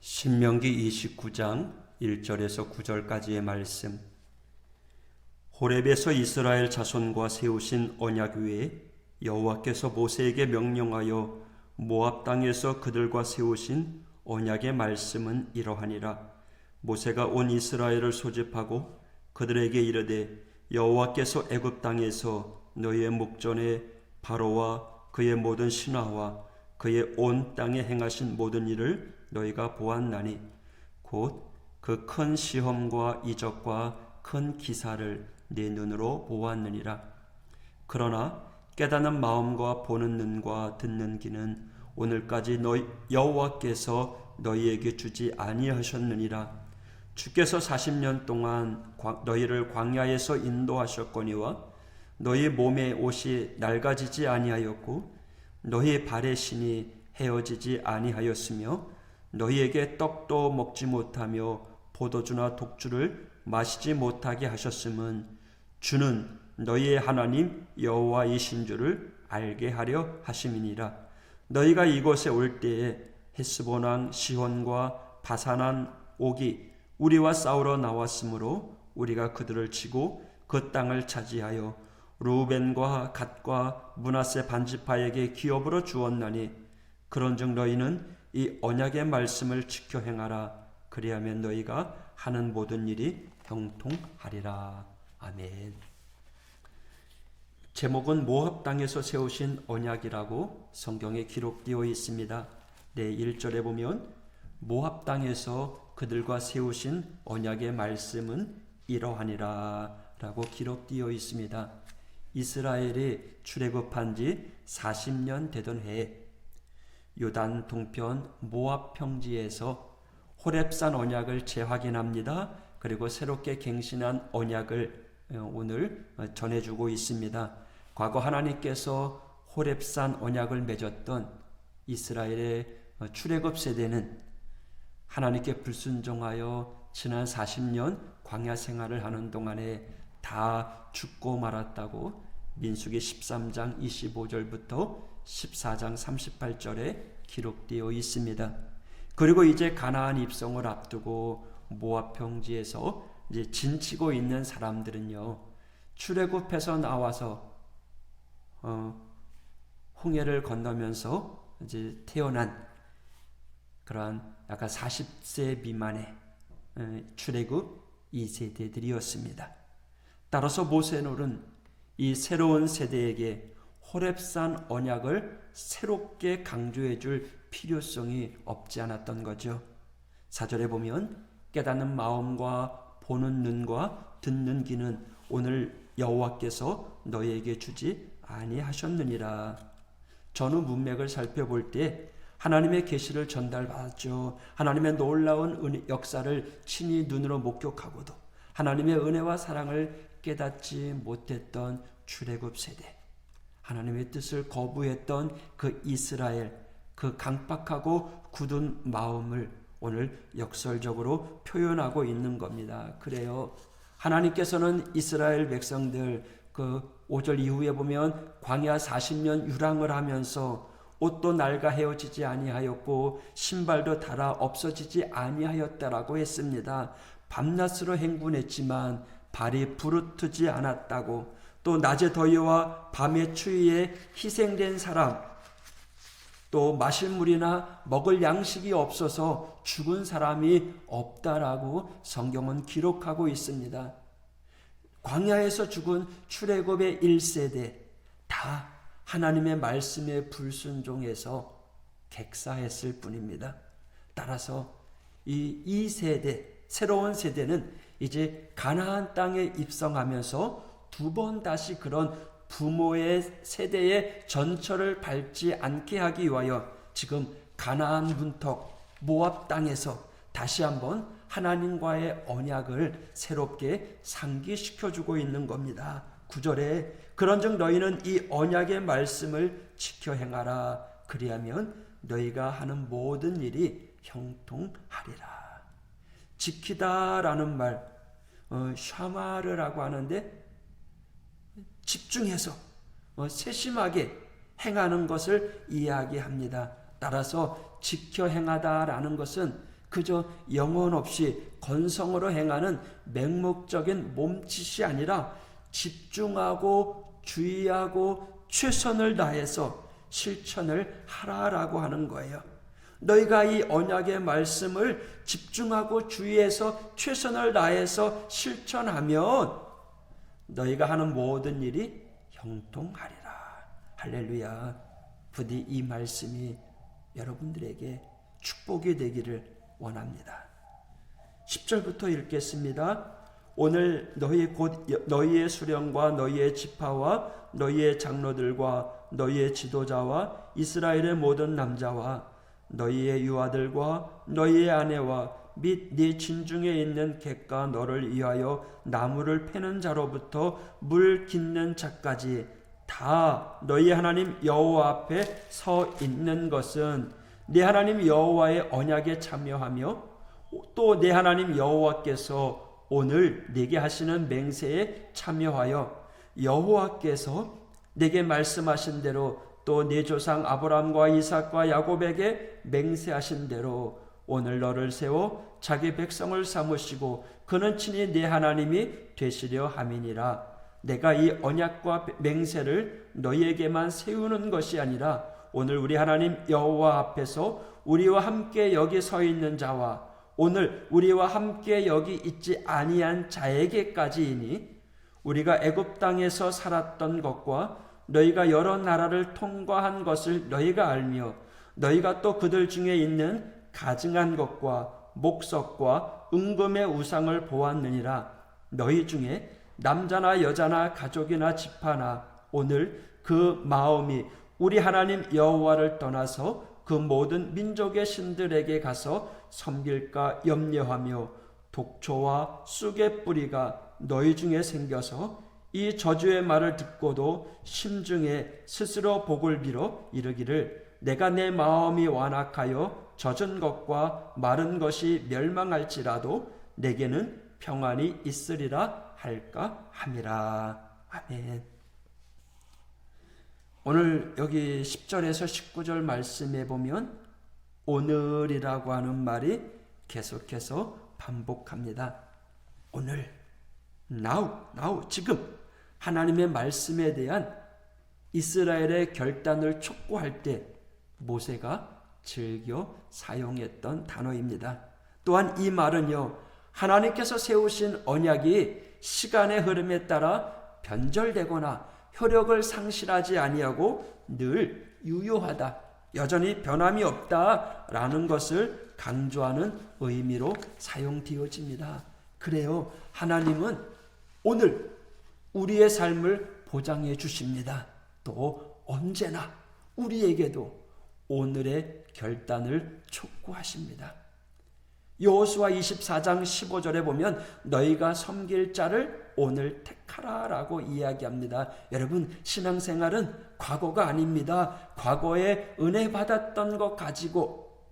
신명기 29장 1절에서 9절까지의 말씀. 호렙에서 이스라엘 자손과 세우신 언약 위에 여호와께서 모세에게 명령하여 모압 땅에서 그들과 세우신 언약의 말씀은 이러하니라. 모세가 온 이스라엘을 소집하고 그들에게 이르되 여호와께서 애굽 땅에서 너희의 목전에 바로와 그의 모든 신하와 그의 온 땅에 행하신 모든 일을 너희가 보았나니 곧 그 큰 시험과 이적과 큰 기사를 네 눈으로 보았느니라. 그러나 깨닫는 마음과 보는 눈과 듣는 귀는 오늘까지 여호와께서 너희에게 주지 아니하셨느니라. 주께서 40년 동안 너희를 광야에서 인도하셨거니와 너희 몸의 옷이 낡아지지 아니하였고 너희 발의 신이 헤어지지 아니하였으며 너희에게 떡도 먹지 못하며 포도주나 독주를 마시지 못하게 하셨음은 주는 너희의 하나님 여호와이신 줄을 알게 하려 하심이니라. 너희가 이곳에 올 때에 헤스본 왕 시혼과 바산한 옥이 우리와 싸우러 나왔으므로 우리가 그들을 치고 그 땅을 차지하여 르우벤과 갓과 므낫세 반지파에게 기업으로 주었나니 그런즉 너희는 이 언약의 말씀을 지켜 행하라. 그리하면 너희가 하는 모든 일이 형통하리라. 아멘. 제목은 모압 땅에서 세우신 언약이라고 성경에 기록되어 있습니다. 네, 1절에 보면 모압 땅에서 그들과 세우신 언약의 말씀은 이러하니라 라고 기록되어 있습니다. 이스라엘이 출애굽한 지 40년 되던 해에 요단 동편 모압 평지에서 호렙산 언약을 재확인합니다. 그리고 새롭게 갱신한 언약을 오늘 전해주고 있습니다. 과거 하나님께서 호렙산 언약을 맺었던 이스라엘의 출애굽 세대는 하나님께 불순종하여 지난 40년 광야 생활을 하는 동안에 다 죽고 말았다고 민수기 13장 25절부터 14장 38절에 기록되어 있습니다. 그리고 이제 가나안 입성을 앞두고 모압 평지에서 이제 진치고 있는 사람들은요, 출애굽해서 나와서 홍해를 건너면서 이제 태어난 그러한 약간 40세 미만의 출애굽 2세대들이었습니다. 따라서 모세는 이 새로운 세대에게 호렙산 언약을 새롭게 강조해 줄 필요성이 없지 않았던 거죠. 4절에 보면 깨닫는 마음과 보는 눈과 듣는 귀는 오늘 여호와께서 너희에게 주지 아니하셨느니라. 전후 문맥을 살펴볼 때 하나님의 계시를 전달받았죠. 하나님의 놀라운 역사를 친히 눈으로 목격하고도 하나님의 은혜와 사랑을 깨닫지 못했던 출애굽 세대, 하나님의 뜻을 거부했던 그 이스라엘, 그 강박하고 굳은 마음을 오늘 역설적으로 표현하고 있는 겁니다. 그래요, 하나님께서는 이스라엘 백성들 그 5절 이후에 보면 광야 40년 유랑을 하면서 옷도 낡아 헤어지지 아니하였고 신발도 닳아 없어지지 아니하였다라고 했습니다. 밤낮으로 행군했지만 발이 부르트지 않았다고, 또 낮의 더위와 밤의 추위에 희생된 사람, 또 마실 물이나 먹을 양식이 없어서 죽은 사람이 없다라고 성경은 기록하고 있습니다. 광야에서 죽은 출애굽의 1세대 다 하나님의 말씀에 불순종해서 객사했을 뿐입니다. 따라서 이 2세대, 새로운 세대는 이제 가나안 땅에 입성하면서 두 번 다시 그런 부모의 세대의 전철을 밟지 않게 하기 위하여 지금 가나안 문턱 모압 땅에서 다시 한번 하나님과의 언약을 새롭게 상기시켜주고 있는 겁니다. 9절에 그런즉 너희는 이 언약의 말씀을 지켜 행하라. 그리하면 너희가 하는 모든 일이 형통하리라. 지키다라는 말, 샤마르라고 하는데 집중해서 세심하게 행하는 것을 이야기합니다. 따라서 지켜 행하다라는 것은 그저 영혼 없이 건성으로 행하는 맹목적인 몸짓이 아니라 집중하고 주의하고 최선을 다해서 실천을 하라라고 하는 거예요. 너희가 이 언약의 말씀을 집중하고 주의해서 최선을 다해서 실천하면 너희가 하는 모든 일이 형통하리라. 할렐루야. 부디 이 말씀이 여러분들에게 축복이 되기를 원합니다. 10절부터 읽겠습니다. 오늘 너희의 수령과 너희의 지파와 너희의 장로들과 너희의 지도자와 이스라엘의 모든 남자와 너희의 유아들과 너희의 아내와 및 네 진중에 있는 객과 너를 위하여 나무를 패는 자로부터 물 깃는 자까지 다 너희 하나님 여호와 앞에 서 있는 것은 네 하나님 여호와의 언약에 참여하며 또 네 하나님 여호와께서 오늘 네게 하시는 맹세에 참여하여 여호와께서 네게 말씀하신 대로 또 네 조상 아브라함과 이삭과 야곱에게 맹세하신 대로 오늘 너를 세워 자기 백성을 삼으시고 그는 친히 네 하나님이 되시려 함이니라. 내가 이 언약과 맹세를 너희에게만 세우는 것이 아니라 오늘 우리 하나님 여호와 앞에서 우리와 함께 여기 서 있는 자와 오늘 우리와 함께 여기 있지 아니한 자에게까지이니 우리가 애굽 땅에서 살았던 것과 너희가 여러 나라를 통과한 것을 너희가 알며 너희가 또 그들 중에 있는 가증한 것과 목석과 은금의 우상을 보았느니라. 너희 중에 남자나 여자나 가족이나 지파나 오늘 그 마음이 우리 하나님 여호와를 떠나서 그 모든 민족의 신들에게 가서 섬길까 염려하며 독초와 쑥의 뿌리가 너희 중에 생겨서 이 저주의 말을 듣고도 심중에 스스로 복을 빌어 이르기를 내가 내 마음이 완악하여 젖은 것과 마른 것이 멸망할지라도 내게는 평안이 있으리라 할까 함이라. 아멘. 오늘 여기 10절에서 19절 말씀에 보면 오늘이라고 하는 말이 계속해서 반복합니다. 오늘, now, 지금 하나님의 말씀에 대한 이스라엘의 결단을 촉구할 때 모세가 즐겨 사용했던 단어입니다. 또한 이 말은요, 하나님께서 세우신 언약이 시간의 흐름에 따라 변절되거나 효력을 상실하지 아니하고 늘 유효하다, 여전히 변함이 없다라는 것을 강조하는 의미로 사용되어집니다. 그래요, 하나님은 오늘 우리의 삶을 보장해 주십니다. 또 언제나 우리에게도 오늘의 결단을 촉구하십니다. 여호수아 24장 15절에 보면 너희가 섬길 자를 오늘 택하라 라고 이야기합니다. 여러분, 신앙생활은 과거가 아닙니다. 과거에 은혜 받았던 것 가지고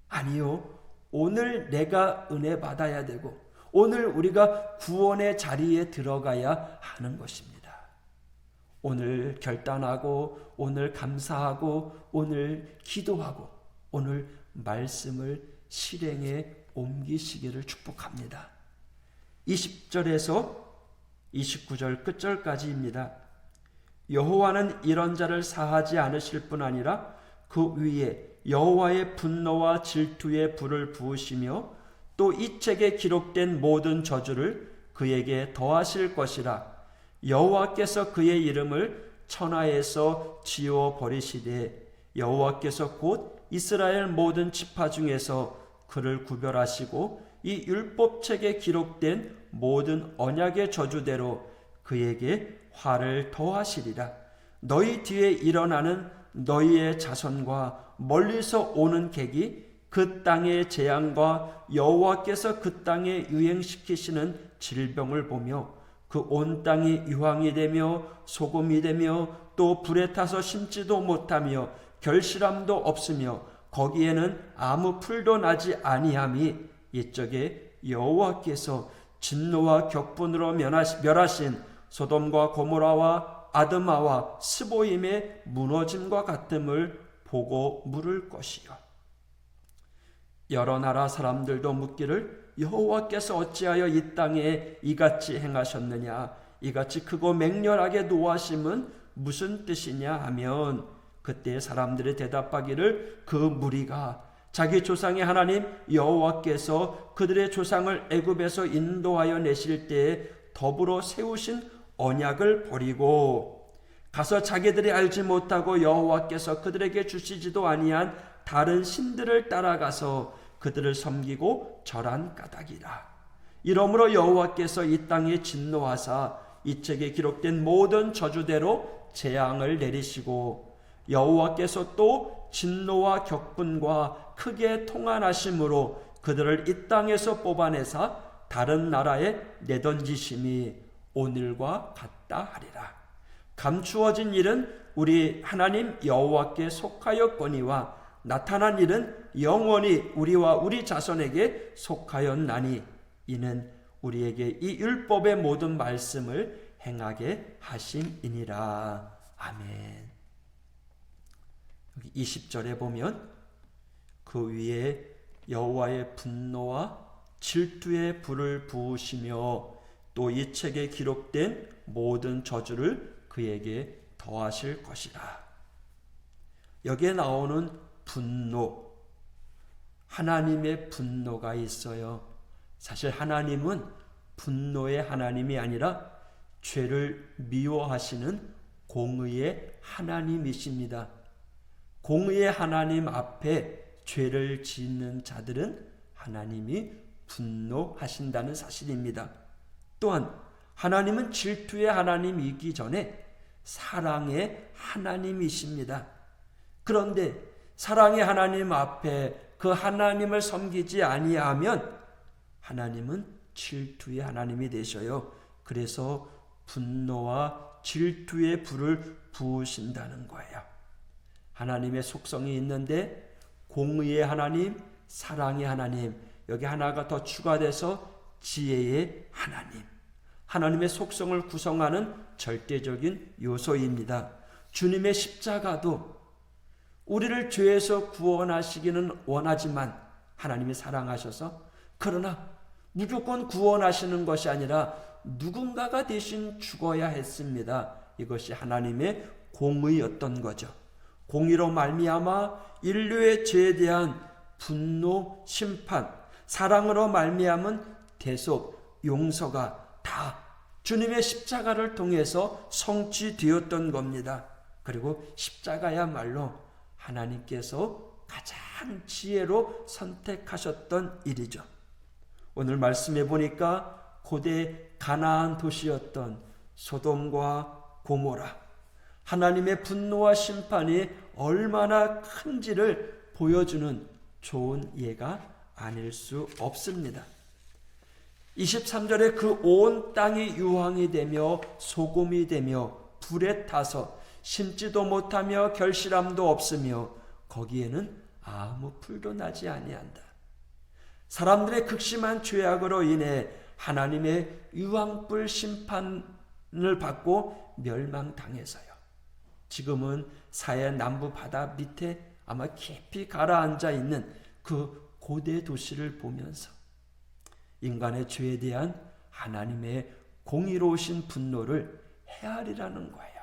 아니요, 오늘 내가 은혜 받아야 되고 오늘 우리가 구원의 자리에 들어가야 하는 것입니다. 오늘 결단하고 오늘 감사하고 오늘 기도하고 오늘 말씀을 실행에 옮기시기를 축복합니다. 20절에서 29절 끝절까지입니다. 여호와는 이런 자를 사하지 않으실 뿐 아니라 그 위에 여호와의 분노와 질투의 불을 부으시며 또 이 책에 기록된 모든 저주를 그에게 더하실 것이라. 여호와께서 그의 이름을 천하에서 지워 버리시되 여호와께서 곧 이스라엘 모든 지파 중에서 그를 구별하시고 이 율법책에 기록된 모든 언약의 저주대로 그에게 화를 더하시리라. 너희 뒤에 일어나는 너희의 자손과 멀리서 오는 객이 그 땅의 재앙과 여호와께서 그 땅에 유행시키시는 질병을 보며 그 온 땅이 유황이 되며 소금이 되며 또 불에 타서 심지도 못하며 결실함도 없으며 거기에는 아무 풀도 나지 아니함이 이쪽에 여호와께서 진노와 격분으로 멸하신 소돔과 고모라와 아드마와 스보임의 무너짐과 같음을 보고 물을 것이요. 여러 나라 사람들도 묻기를 여호와께서 어찌하여 이 땅에 이같이 행하셨느냐, 이같이 크고 맹렬하게 노하심은 무슨 뜻이냐 하면, 그때 사람들이 대답하기를 그 무리가 자기 조상의 하나님 여호와께서 그들의 조상을 애굽에서 인도하여 내실 때에 더불어 세우신 언약을 버리고 가서 자기들이 알지 못하고 여호와께서 그들에게 주시지도 아니한 다른 신들을 따라가서 그들을 섬기고 절한 까닭이라. 이러므로 여호와께서 이 땅에 진노하사 이 책에 기록된 모든 저주대로 재앙을 내리시고, 여호와께서 또 진노와 격분과 크게 통한하심으로 그들을 이 땅에서 뽑아내사 다른 나라에 내던지심이 오늘과 같다 하리라. 감추어진 일은 우리 하나님 여호와께 속하였거니와 나타난 일은 영원히 우리와 우리 자손에게 속하였나니, 이는 우리에게 이 율법의 모든 말씀을 행하게 하심이니라. 아멘. 여기 20절에 보면 그 위에 여호와의 분노와 질투의 불을 부으시며 또 이 책에 기록된 모든 저주를 그에게 더하실 것이라. 여기에 나오는 분노, 하나님의 분노가 있어요. 사실 하나님은 분노의 하나님이 아니라 죄를 미워하시는 공의의 하나님이십니다. 공의의 하나님 앞에 죄를 짓는 자들은 하나님이 분노하신다는 사실입니다. 또한 하나님은 질투의 하나님이기 전에 사랑의 하나님이십니다. 그런데 사랑의 하나님 앞에 그 하나님을 섬기지 아니하면 하나님은 질투의 하나님이 되셔요. 그래서 분노와 질투의 불을 부으신다는 거예요. 하나님의 속성이 있는데 공의의 하나님, 사랑의 하나님, 여기 하나가 더 추가돼서 지혜의 하나님, 하나님의 속성을 구성하는 절대적인 요소입니다. 주님의 십자가도 우리를 죄에서 구원하시기는 원하지만 하나님이 사랑하셔서, 그러나 무조건 구원하시는 것이 아니라 누군가가 대신 죽어야 했습니다. 이것이 하나님의 공의였던 거죠. 공의로 말미암아 인류의 죄에 대한 분노, 심판, 사랑으로 말미암은 대속, 용서가 다 주님의 십자가를 통해서 성취되었던 겁니다. 그리고 십자가야말로 하나님께서 가장 지혜로 선택하셨던 일이죠. 오늘 말씀해 보니까 고대 가나안 도시였던 소돔과 고모라, 하나님의 분노와 심판이 얼마나 큰지를 보여주는 좋은 예가 아닐 수 없습니다. 23절에 그 온 땅이 유황이 되며 소금이 되며 불에 타서 심지도 못하며 결실함도 없으며 거기에는 아무 풀도 나지 아니한다. 사람들의 극심한 죄악으로 인해 하나님의 유황불 심판을 받고 멸망당해서요. 지금은 사해 남부 바다 밑에 아마 깊이 가라앉아 있는 그 고대 도시를 보면서 인간의 죄에 대한 하나님의 공의로우신 분노를 헤아리라는 거예요.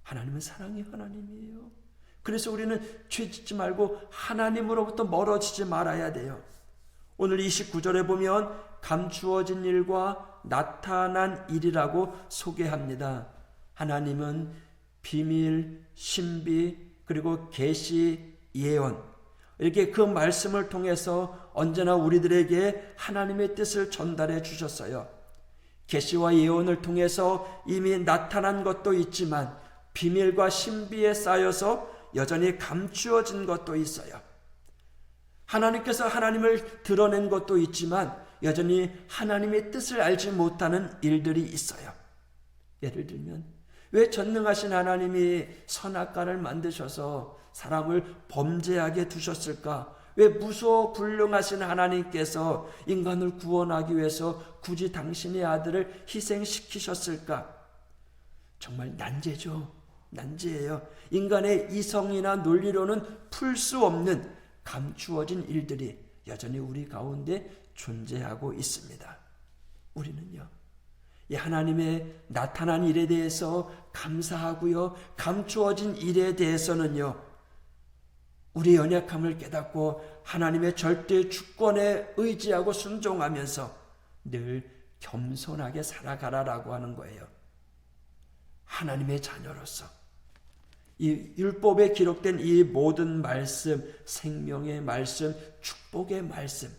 하나님은 사랑의 하나님이에요. 그래서 우리는 죄 짓지 말고 하나님으로부터 멀어지지 말아야 돼요. 오늘 29절에 보면 감추어진 일과 나타난 일이라고 소개합니다. 하나님은 비밀, 신비, 그리고 계시, 예언, 이렇게 그 말씀을 통해서 언제나 우리들에게 하나님의 뜻을 전달해 주셨어요. 계시와 예언을 통해서 이미 나타난 것도 있지만 비밀과 신비에 쌓여서 여전히 감추어진 것도 있어요. 하나님께서 하나님을 드러낸 것도 있지만 여전히 하나님의 뜻을 알지 못하는 일들이 있어요. 예를 들면 왜 전능하신 하나님이 선악과를 만드셔서 사람을 범죄하게 두셨을까? 왜 무서워 불능하신 하나님께서 인간을 구원하기 위해서 굳이 당신의 아들을 희생시키셨을까? 정말 난제죠. 난제예요. 인간의 이성이나 논리로는 풀 수 없는 감추어진 일들이 여전히 우리 가운데 존재하고 있습니다. 우리는요, 이 하나님의 나타난 일에 대해서 감사하고요, 감추어진 일에 대해서는요, 우리의 연약함을 깨닫고 하나님의 절대 주권에 의지하고 순종하면서 늘 겸손하게 살아가라라고 하는 거예요. 하나님의 자녀로서 이 율법에 기록된 이 모든 말씀, 생명의 말씀, 축복의 말씀,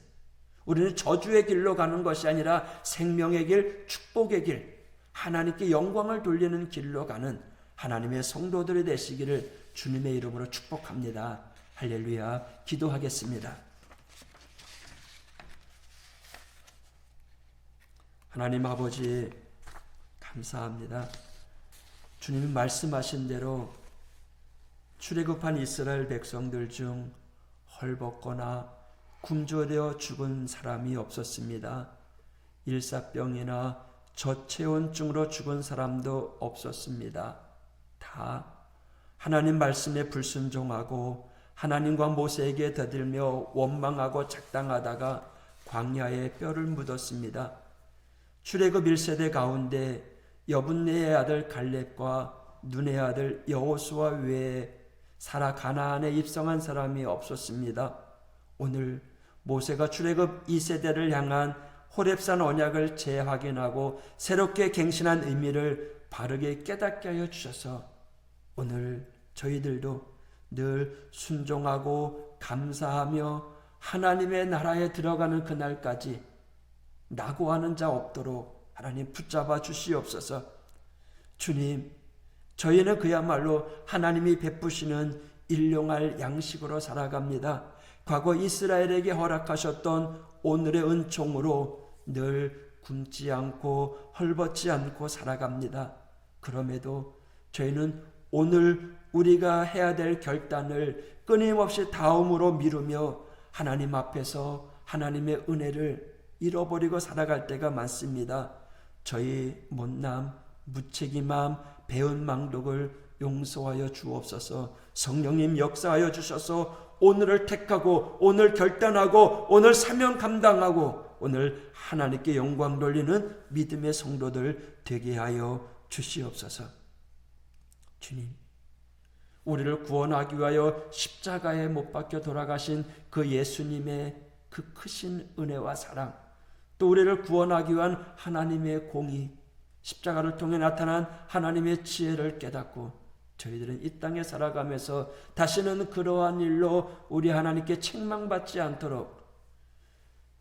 우리는 저주의 길로 가는 것이 아니라 생명의 길, 축복의 길, 하나님께 영광을 돌리는 길로 가는 하나님의 성도들이 되시기를 주님의 이름으로 축복합니다. 할렐루야. 기도하겠습니다. 하나님 아버지, 감사합니다. 주님이 말씀하신 대로 출애굽한 이스라엘 백성들 중 헐벗거나 굶주려 죽은 사람이 없었습니다. 일사병이나 저체온증으로 죽은 사람도 없었습니다. 다 하나님 말씀에 불순종하고 하나님과 모세에게 더들며 원망하고 작당하다가 광야에 뼈를 묻었습니다. 출애굽 1세대 가운데 여분네의 아들 갈렙과 눈의 아들 여호수아 외에 살아 가나안에 입성한 사람이 없었습니다. 오늘 모세가 출애굽 2세대를 향한 호렙산 언약을 재확인하고 새롭게 갱신한 의미를 바르게 깨닫게 하여 주셔서 오늘 저희들도 늘 순종하고 감사하며 하나님의 나라에 들어가는 그날까지 낙오하는 자 없도록 하나님 붙잡아 주시옵소서. 주님, 저희는 그야말로 하나님이 베푸시는 일용할 양식으로 살아갑니다. 과거 이스라엘에게 허락하셨던 오늘의 은총으로 늘 굶지 않고 헐벗지 않고 살아갑니다. 그럼에도 저희는 오늘 우리가 해야 될 결단을 끊임없이 다음으로 미루며 하나님 앞에서 하나님의 은혜를 잃어버리고 살아갈 때가 많습니다. 저희 못남, 무책임함, 배은망덕을 용서하여 주옵소서. 성령님 역사하여 주셔서 오늘을 택하고 오늘 결단하고 오늘 사명 감당하고 오늘 하나님께 영광 돌리는 믿음의 성도들 되게 하여 주시옵소서. 주님, 우리를 구원하기 위하여 십자가에 못 박혀 돌아가신 그 예수님의 그 크신 은혜와 사랑, 또 우리를 구원하기 위한 하나님의 공의, 십자가를 통해 나타난 하나님의 지혜를 깨닫고 저희들은 이 땅에 살아가면서 다시는 그러한 일로 우리 하나님께 책망받지 않도록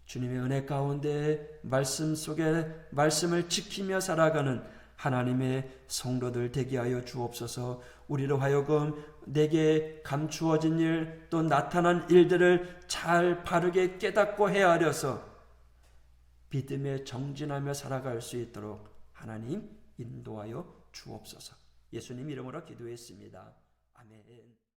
주님의 은혜 가운데 말씀 속에 말씀을 지키며 살아가는 하나님의 성도들 되게 하여 주옵소서. 우리로 하여금 내게 감추어진 일 또 나타난 일들을 잘 바르게 깨닫고 헤아려서 믿음에 정진하며 살아갈 수 있도록 하나님 인도하여 주옵소서. 예수님 이름으로 기도했습니다. 아멘.